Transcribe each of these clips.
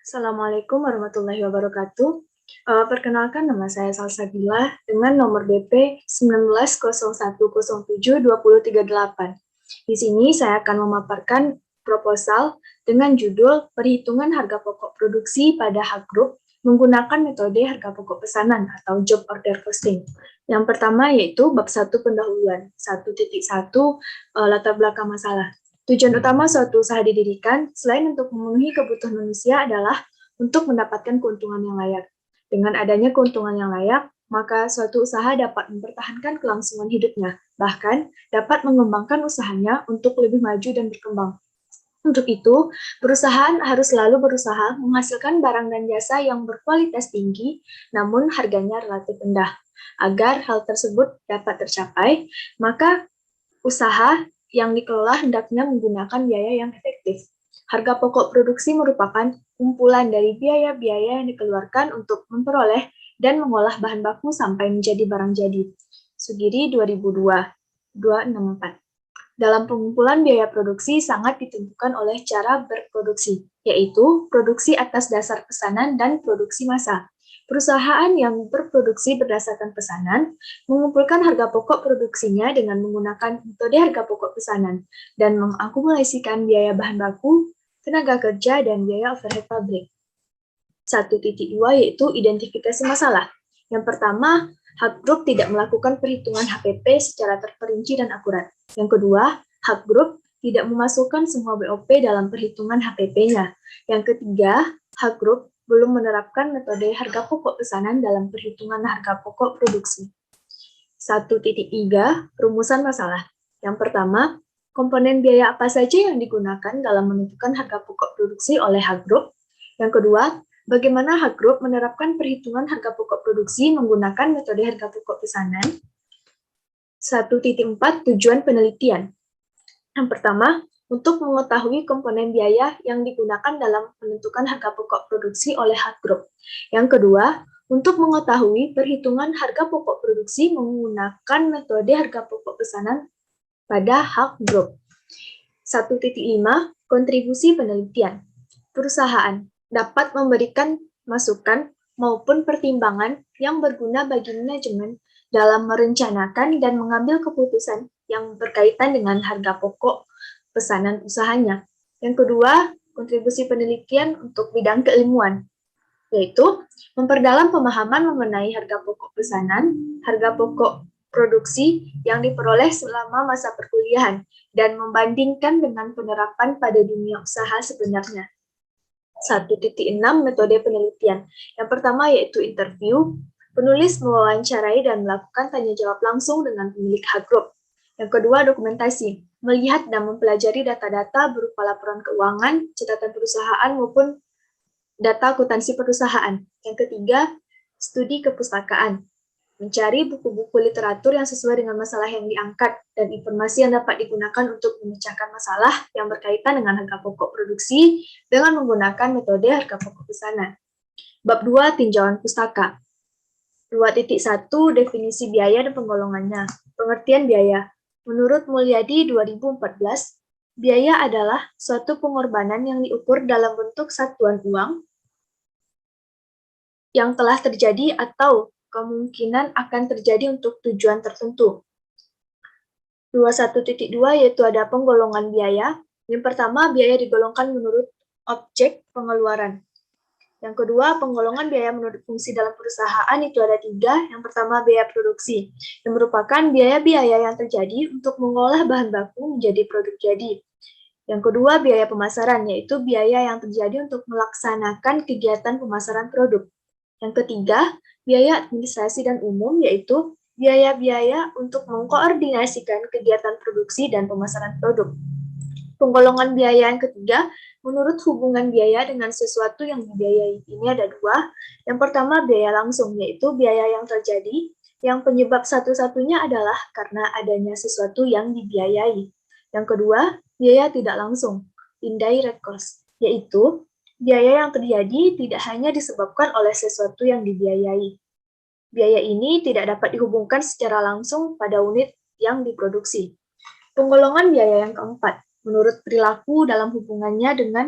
Assalamualaikum warahmatullahi wabarakatuh. Perkenalkan nama saya Salsabila dengan nomor BP 1901072038. Di sini saya akan memaparkan proposal dengan judul Perhitungan Harga Pokok Produksi pada H Group menggunakan metode harga pokok pesanan atau job order costing. Yang pertama yaitu bab 1 pendahuluan, 1.1 latar belakang masalah. Tujuan utama suatu usaha didirikan selain untuk memenuhi kebutuhan manusia adalah untuk mendapatkan keuntungan yang layak. Dengan adanya keuntungan yang layak, maka suatu usaha dapat mempertahankan kelangsungan hidupnya, bahkan dapat mengembangkan usahanya untuk lebih maju dan berkembang. Untuk itu, perusahaan harus selalu berusaha menghasilkan barang dan jasa yang berkualitas tinggi, namun harganya relatif rendah. Agar hal tersebut dapat tercapai, maka usaha yang dikelola hendaknya menggunakan biaya yang efektif. Harga pokok produksi merupakan kumpulan dari biaya-biaya yang dikeluarkan untuk memperoleh dan mengolah bahan baku sampai menjadi barang jadi. Sugiri 2002, 264. Dalam pengumpulan biaya produksi sangat ditentukan oleh cara berproduksi, yaitu produksi atas dasar pesanan dan produksi massa. Perusahaan yang berproduksi berdasarkan pesanan mengumpulkan harga pokok produksinya dengan menggunakan metode harga pokok pesanan dan mengakumulasikan biaya bahan baku, tenaga kerja, dan biaya overhead pabrik. 1.2 yaitu identifikasi masalah. Yang pertama, H Group tidak melakukan perhitungan HPP secara terperinci dan akurat. Yang kedua, H Group tidak memasukkan semua BOP dalam perhitungan HPP-nya. Yang ketiga, H Group belum menerapkan metode harga pokok pesanan dalam perhitungan harga pokok produksi. 1.3 rumusan masalah. Yang pertama, komponen biaya apa saja yang digunakan dalam menentukan harga pokok produksi oleh H Group. Yang kedua, bagaimana H Group menerapkan perhitungan harga pokok produksi menggunakan metode harga pokok pesanan. 1.4 tujuan penelitian. Yang pertama, untuk mengetahui komponen biaya yang digunakan dalam menentukan harga pokok produksi oleh H Group. Yang kedua, untuk mengetahui perhitungan harga pokok produksi menggunakan metode harga pokok pesanan pada H Group. 1.5 kontribusi penelitian. Perusahaan dapat memberikan masukan maupun pertimbangan yang berguna bagi manajemen dalam merencanakan dan mengambil keputusan yang berkaitan dengan harga pokok pesanan usahanya. Yang kedua, kontribusi penelitian untuk bidang keilmuan, yaitu memperdalam pemahaman mengenai harga pokok pesanan, harga pokok produksi yang diperoleh selama masa perkuliahan, dan membandingkan dengan penerapan pada dunia usaha sebenarnya. 1.6 metode penelitian. Yang pertama yaitu interview. Penulis mewawancarai dan melakukan tanya jawab langsung dengan pemilik H Group. Yang kedua, dokumentasi. Melihat dan mempelajari data-data berupa laporan keuangan, catatan perusahaan, maupun data akuntansi perusahaan. Yang ketiga, studi kepustakaan. Mencari buku-buku literatur yang sesuai dengan masalah yang diangkat dan informasi yang dapat digunakan untuk memecahkan masalah yang berkaitan dengan harga pokok produksi dengan menggunakan metode harga pokok pesanan. Bab 2, tinjauan pustaka. 2.1 definisi biaya dan penggolongannya. Pengertian biaya. Menurut Mulyadi 2014, biaya adalah suatu pengorbanan yang diukur dalam bentuk satuan uang yang telah terjadi atau kemungkinan akan terjadi untuk tujuan tertentu. 21.2 yaitu ada penggolongan biaya. Yang pertama, biaya digolongkan menurut objek pengeluaran. Yang kedua, penggolongan biaya menurut fungsi dalam perusahaan itu ada 3. Yang pertama, biaya produksi, yang merupakan biaya-biaya yang terjadi untuk mengolah bahan baku menjadi produk jadi. Yang kedua, biaya pemasaran, yaitu biaya yang terjadi untuk melaksanakan kegiatan pemasaran produk. Yang ketiga, biaya administrasi dan umum, yaitu biaya-biaya untuk mengkoordinasikan kegiatan produksi dan pemasaran produk. Penggolongan biaya yang ketiga, menurut hubungan biaya dengan sesuatu yang dibiayai ini ada 2. Yang pertama, biaya langsung, yaitu biaya yang terjadi, yang penyebab satu-satunya adalah karena adanya sesuatu yang dibiayai. Yang kedua, biaya tidak langsung, indirect cost, yaitu biaya yang terjadi tidak hanya disebabkan oleh sesuatu yang dibiayai. Biaya ini tidak dapat dihubungkan secara langsung pada unit yang diproduksi. Penggolongan biaya yang keempat, menurut perilaku dalam hubungannya dengan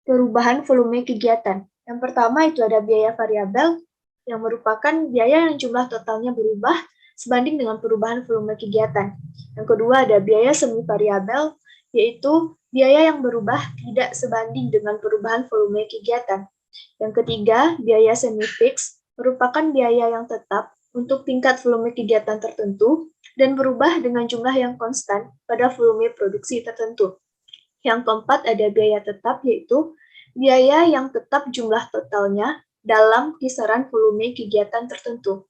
perubahan volume kegiatan. Yang pertama itu ada biaya variabel, yang merupakan biaya yang jumlah totalnya berubah sebanding dengan perubahan volume kegiatan. Yang kedua ada biaya semi variabel, yaitu biaya yang berubah tidak sebanding dengan perubahan volume kegiatan. Yang ketiga, biaya semi fix merupakan biaya yang tetap untuk tingkat volume kegiatan tertentu dan berubah dengan jumlah yang konstan pada volume produksi tertentu. Yang keempat ada biaya tetap, yaitu biaya yang tetap jumlah totalnya dalam kisaran volume kegiatan tertentu.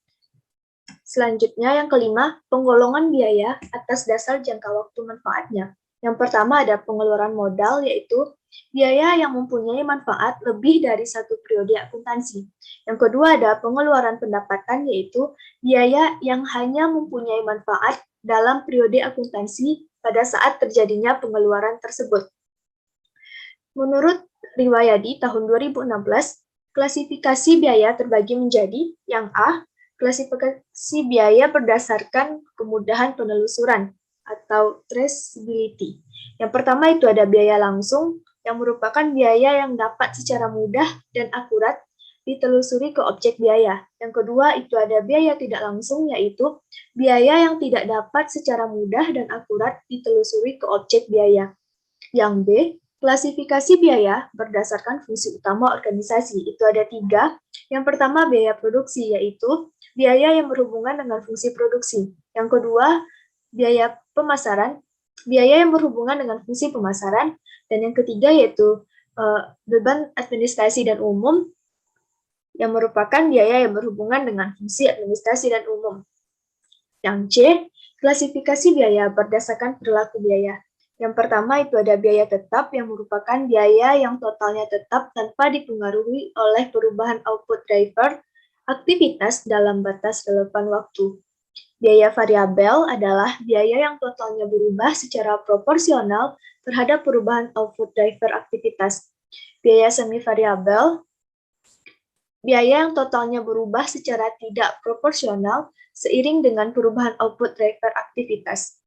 Selanjutnya yang kelima, penggolongan biaya atas dasar jangka waktu manfaatnya. Yang pertama ada pengeluaran modal, yaitu biaya yang mempunyai manfaat lebih dari satu periode akuntansi. Yang kedua ada pengeluaran pendapatan, yaitu biaya yang hanya mempunyai manfaat dalam periode akuntansi pada saat terjadinya pengeluaran tersebut. Menurut Riwayadi tahun 2016, klasifikasi biaya terbagi menjadi yang A, klasifikasi biaya berdasarkan kemudahan penelusuran atau traceability. Yang pertama itu ada biaya langsung, yang merupakan biaya yang dapat secara mudah dan akurat ditelusuri ke objek biaya. Yang kedua itu ada biaya tidak langsung, yaitu biaya yang tidak dapat secara mudah dan akurat ditelusuri ke objek biaya. Yang B, klasifikasi biaya berdasarkan fungsi utama organisasi. Itu ada 3. Yang pertama, biaya produksi, yaitu biaya yang berhubungan dengan fungsi produksi. Yang kedua, biaya pemasaran, biaya yang berhubungan dengan fungsi pemasaran. Dan yang ketiga, yaitu beban administrasi dan umum, yang merupakan biaya yang berhubungan dengan fungsi administrasi dan umum. Yang C, klasifikasi biaya berdasarkan perilaku biaya. Yang pertama itu ada biaya tetap, yang merupakan biaya yang totalnya tetap tanpa dipengaruhi oleh perubahan output driver aktivitas dalam batas relevan waktu. Biaya variabel adalah biaya yang totalnya berubah secara proporsional terhadap perubahan output driver aktivitas. Biaya semi variabel, biaya yang totalnya berubah secara tidak proporsional seiring dengan perubahan output driver aktivitas.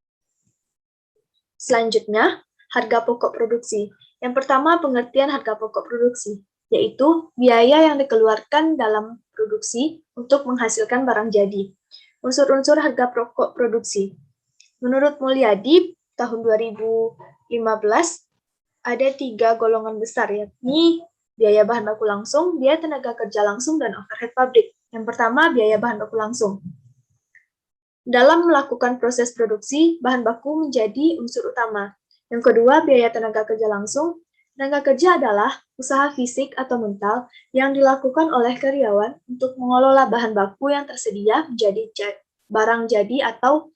Selanjutnya, harga pokok produksi. Yang pertama, pengertian harga pokok produksi, yaitu biaya yang dikeluarkan dalam produksi untuk menghasilkan barang jadi. Unsur-unsur harga pokok produksi. Menurut Mulyadi, tahun 2015, ada 3 golongan besar, yakni biaya bahan baku langsung, biaya tenaga kerja langsung, dan overhead pabrik. Yang pertama, biaya bahan baku langsung. Dalam melakukan proses produksi, bahan baku menjadi unsur utama. Yang kedua, biaya tenaga kerja langsung. Tenaga kerja adalah usaha fisik atau mental yang dilakukan oleh karyawan untuk mengelola bahan baku yang tersedia menjadi barang jadi atau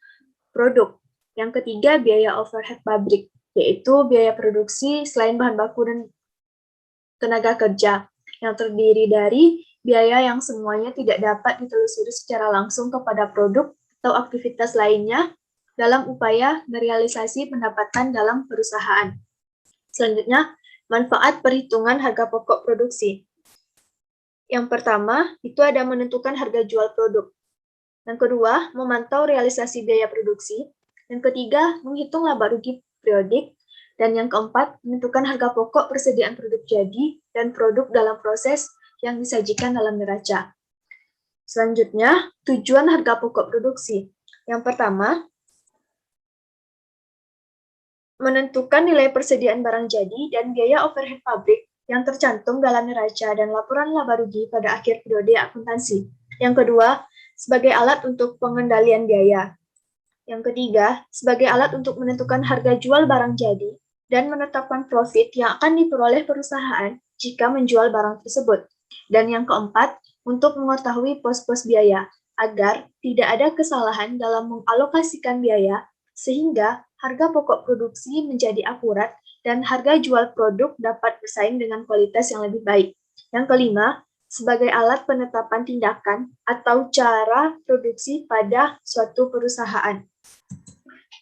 produk. Yang ketiga, biaya overhead pabrik, yaitu biaya produksi selain bahan baku dan tenaga kerja, yang terdiri dari biaya yang semuanya tidak dapat ditelusuri secara langsung kepada produk atau aktivitas lainnya dalam upaya merealisasi pendapatan dalam perusahaan. Selanjutnya, manfaat perhitungan harga pokok produksi. Yang pertama, itu ada menentukan harga jual produk. Yang kedua, memantau realisasi biaya produksi. Yang ketiga, menghitung laba rugi periodik. Dan yang keempat, menentukan harga pokok persediaan produk jadi dan produk dalam proses yang disajikan dalam neraca. Selanjutnya, tujuan harga pokok produksi. Yang pertama, menentukan nilai persediaan barang jadi dan biaya overhead pabrik yang tercantum dalam neraca dan laporan laba rugi pada akhir periode akuntansi. Yang kedua, sebagai alat untuk pengendalian biaya. Yang ketiga, sebagai alat untuk menentukan harga jual barang jadi dan menetapkan profit yang akan diperoleh perusahaan jika menjual barang tersebut. Dan yang keempat, untuk mengetahui pos-pos biaya, agar tidak ada kesalahan dalam mengalokasikan biaya, sehingga harga pokok produksi menjadi akurat dan harga jual produk dapat bersaing dengan kualitas yang lebih baik. Yang kelima, sebagai alat penetapan tindakan atau cara produksi pada suatu perusahaan.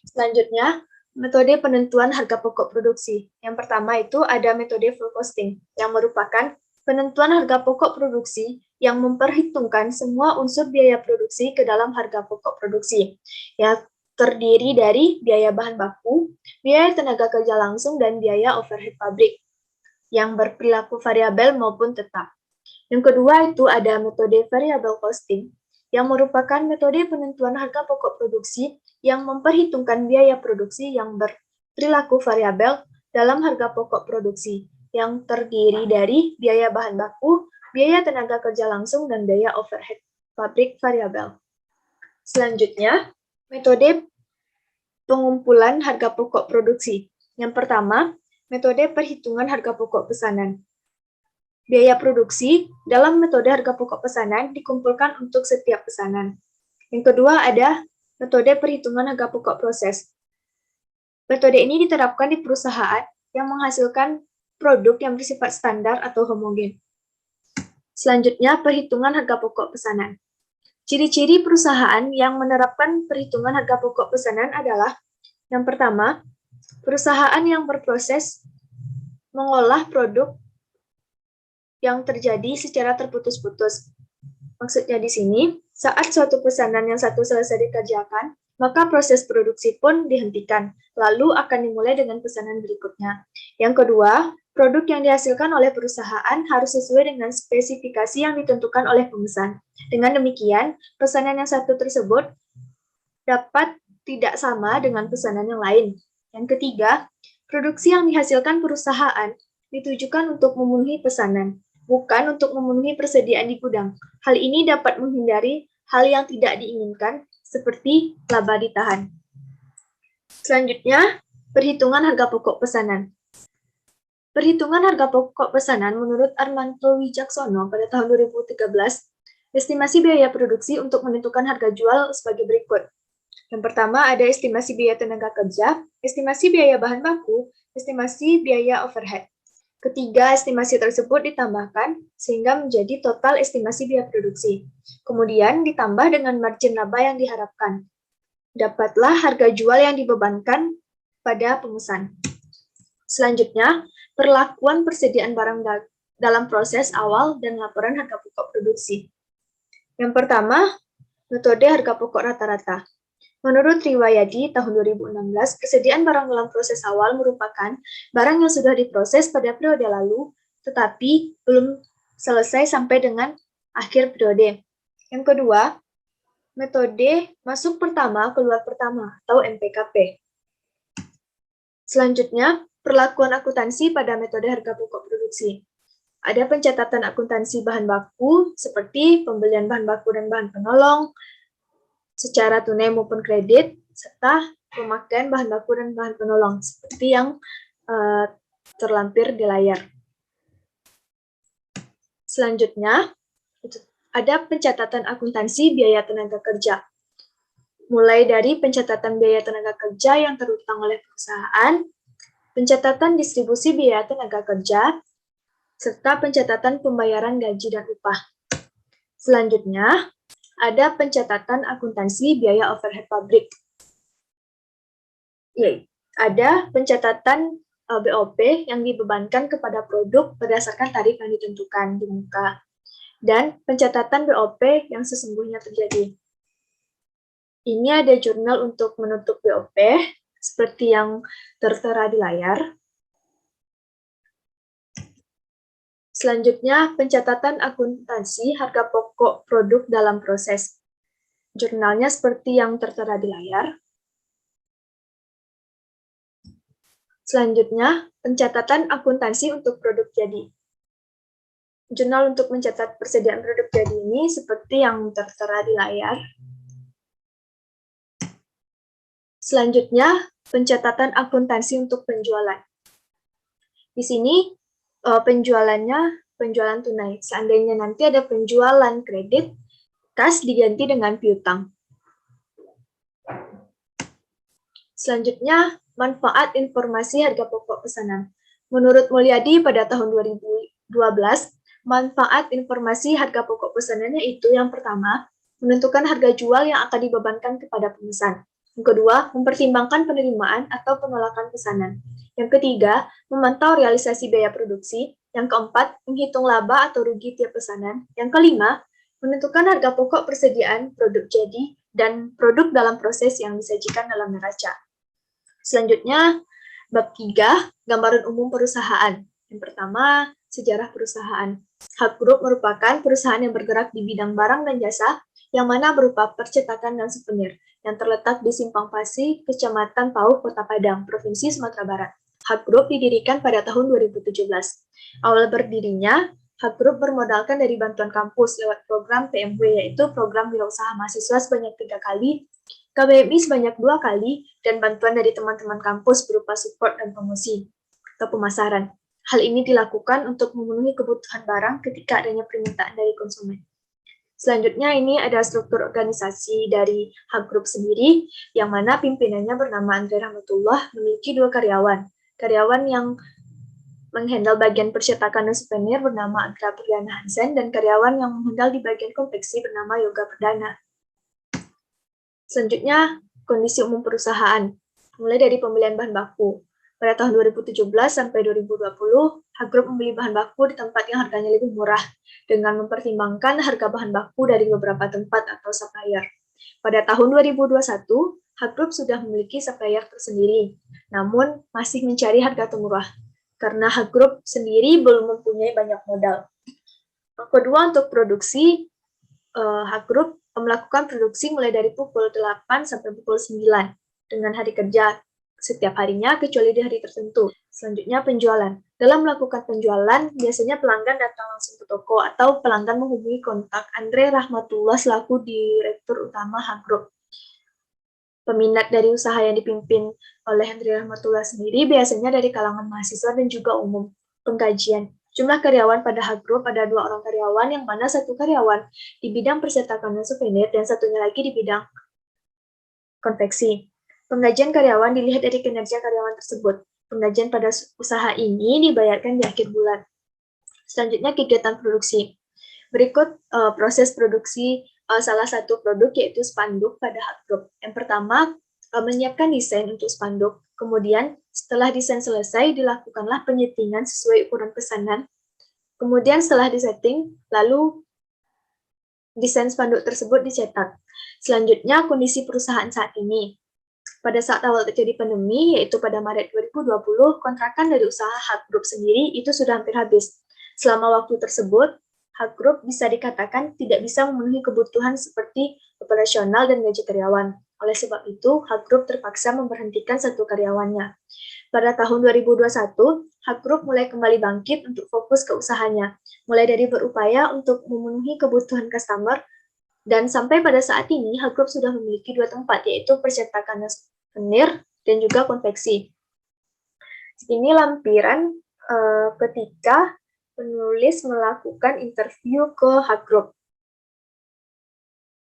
Selanjutnya, metode penentuan harga pokok produksi. Yang pertama itu ada metode full costing, yang merupakan penentuan harga pokok produksi yang memperhitungkan semua unsur biaya produksi ke dalam harga pokok produksi, yang terdiri dari biaya bahan baku, biaya tenaga kerja langsung, dan biaya overhead pabrik. yang berperilaku variabel maupun tetap. Yang kedua itu ada metode variable costing, yang merupakan metode penentuan harga pokok produksi yang memperhitungkan biaya produksi yang berperilaku variabel dalam harga pokok produksi, yang terdiri dari biaya bahan baku, biaya tenaga kerja langsung, dan biaya overhead pabrik variabel. Selanjutnya, metode pengumpulan harga pokok produksi. Yang pertama, metode perhitungan harga pokok pesanan. Biaya produksi dalam metode harga pokok pesanan dikumpulkan untuk setiap pesanan. Yang kedua ada metode perhitungan harga pokok proses. Metode ini diterapkan di perusahaan yang menghasilkan produk yang bersifat standar atau homogen. Selanjutnya, perhitungan harga pokok pesanan. Ciri-ciri perusahaan yang menerapkan perhitungan harga pokok pesanan adalah yang pertama, perusahaan yang berproses mengolah produk yang terjadi secara terputus-putus. Maksudnya di sini, saat suatu pesanan yang satu selesai dikerjakan, maka proses produksi pun dihentikan, lalu akan dimulai dengan pesanan berikutnya. Yang kedua, produk yang dihasilkan oleh perusahaan harus sesuai dengan spesifikasi yang ditentukan oleh pemesan. Dengan demikian, pesanan yang satu tersebut dapat tidak sama dengan pesanan yang lain. Yang ketiga, produksi yang dihasilkan perusahaan ditujukan untuk memenuhi pesanan, bukan untuk memenuhi persediaan di gudang. Hal ini dapat menghindari hal yang tidak diinginkan, seperti laba ditahan. Selanjutnya, perhitungan harga pokok pesanan. Perhitungan harga pokok pesanan menurut Armanto Wijaksono pada tahun 2013, estimasi biaya produksi untuk menentukan harga jual sebagai berikut. Yang pertama ada estimasi biaya tenaga kerja, estimasi biaya bahan baku, estimasi biaya overhead. Ketiga, estimasi tersebut ditambahkan sehingga menjadi total estimasi biaya produksi. Kemudian ditambah dengan margin laba yang diharapkan. Dapatlah harga jual yang dibebankan pada pemesan. Selanjutnya, perlakuan persediaan barang dalam proses awal dan laporan harga pokok produksi. Yang pertama, metode harga pokok rata-rata. Menurut Riwayadi tahun 2016, persediaan barang dalam proses awal merupakan barang yang sudah diproses pada periode lalu, tetapi belum selesai sampai dengan akhir periode. Yang kedua, metode masuk pertama, keluar pertama, atau MPKP. Selanjutnya, perlakuan akuntansi pada metode harga pokok produksi. Ada pencatatan akuntansi bahan baku, seperti pembelian bahan baku dan bahan penolong, secara tunai maupun kredit, serta pemakaian bahan baku dan bahan penolong, seperti yang terlampir di layar. Selanjutnya, ada pencatatan akuntansi biaya tenaga kerja. Mulai dari pencatatan biaya tenaga kerja yang terutang oleh perusahaan, pencatatan distribusi biaya tenaga kerja, serta pencatatan pembayaran gaji dan upah. Selanjutnya, ada pencatatan akuntansi biaya overhead pabrik. Ada pencatatan BOP yang dibebankan kepada produk berdasarkan tarif yang ditentukan di muka. Dan pencatatan BOP yang sesungguhnya terjadi. Ini ada jurnal untuk menutup BOP, seperti yang tertera di layar. Selanjutnya, pencatatan akuntansi harga pokok produk dalam proses. Jurnalnya seperti yang tertera di layar. Selanjutnya, pencatatan akuntansi untuk produk jadi. Jurnal untuk mencatat persediaan produk jadi ini seperti yang tertera di layar. Selanjutnya, pencatatan akuntansi untuk penjualan. Di sini, penjualan tunai. Seandainya nanti ada penjualan kredit, kas diganti dengan piutang. Selanjutnya, manfaat informasi harga pokok pesanan. Menurut Mulyadi pada tahun 2012, manfaat informasi harga pokok pesanannya itu yang pertama, menentukan harga jual yang akan dibebankan kepada pemesan. Yang kedua, mempertimbangkan penerimaan atau penolakan pesanan. Yang ketiga, memantau realisasi biaya produksi. Yang keempat, menghitung laba atau rugi tiap pesanan. Yang kelima, menentukan harga pokok persediaan produk jadi dan produk dalam proses yang disajikan dalam neraca. Selanjutnya, bab 3, gambaran umum perusahaan. Yang pertama, sejarah perusahaan. Hub Group merupakan perusahaan yang bergerak di bidang barang dan jasa, yang mana berupa percetakan dan souvenir, yang terletak di Simpang Pasi, Kecamatan Pauh, Kota Padang, Provinsi Sumatera Barat. Hub Group didirikan pada tahun 2017. Awal berdirinya, Hub Group bermodalkan dari bantuan kampus lewat program PMW, yaitu Program Wirausaha Mahasiswa sebanyak 3 kali, KBMI sebanyak 2 kali, dan bantuan dari teman-teman kampus berupa support dan promosi atau pemasaran. Hal ini dilakukan untuk memenuhi kebutuhan barang ketika adanya permintaan dari konsumen. Selanjutnya ini ada struktur organisasi dari Hub Group sendiri, yang mana pimpinannya bernama Andre Rahmatullah, memiliki 2 karyawan. Karyawan yang menghandle bagian percetakan dan souvenir bernama Agra Perdana Hansen, dan karyawan yang menghandle di bagian konveksi bernama Yoga Perdana. Selanjutnya, kondisi umum perusahaan, mulai dari pembelian bahan baku. Pada tahun 2017 sampai 2020, Hub Group membeli bahan baku di tempat yang harganya lebih murah, dengan mempertimbangkan harga bahan baku dari beberapa tempat atau supplier. Pada tahun 2021, Hub Group sudah memiliki supplier tersendiri, namun masih mencari harga termurah, karena Hub Group sendiri belum mempunyai banyak modal. Yang kedua, untuk produksi, Hub Group melakukan produksi mulai dari pukul 8 sampai pukul 9 dengan hari kerja setiap harinya kecuali di hari tertentu. Selanjutnya, penjualan. Dalam melakukan penjualan, biasanya pelanggan datang langsung ke toko atau pelanggan menghubungi kontak Andre Rahmatullah selaku Direktur Utama Hub Group. Peminat dari usaha yang dipimpin oleh Andre Rahmatullah sendiri biasanya dari kalangan mahasiswa dan juga umum. Penggajian. Jumlah karyawan pada Hub Group ada 2 orang karyawan, yang mana 1 karyawan di bidang percetakan dan souvenir dan satunya lagi di bidang konveksi. Penggajian karyawan dilihat dari kinerja karyawan tersebut. Penggajian pada usaha ini dibayarkan di akhir bulan. Selanjutnya, kegiatan produksi. Berikut proses produksi salah satu produk, yaitu spanduk pada Hub Group. Yang pertama, menyiapkan desain untuk spanduk. Kemudian, setelah desain selesai, dilakukanlah penyetingan sesuai ukuran pesanan. Kemudian setelah disetting, lalu desain spanduk tersebut dicetak. Selanjutnya, kondisi perusahaan saat ini. Pada saat awal terjadi pandemi, yaitu pada Maret 2020, kontrakan dari usaha Hub Group sendiri itu sudah hampir habis. Selama waktu tersebut, Hub Group bisa dikatakan tidak bisa memenuhi kebutuhan seperti operasional dan gaji karyawan. Oleh sebab itu, Hub Group terpaksa memberhentikan 1 karyawannya. Pada tahun 2021, Hub Group mulai kembali bangkit untuk fokus ke usahanya, mulai dari berupaya untuk memenuhi kebutuhan customer, dan sampai pada saat ini, Hub Group sudah memiliki 2 tempat, yaitu percetakan souvenir dan juga konveksi. Ini lampiran ketika penulis melakukan interview ke Hub Group.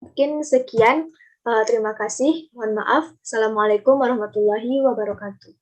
Mungkin sekian, terima kasih, mohon maaf. Assalamualaikum warahmatullahi wabarakatuh.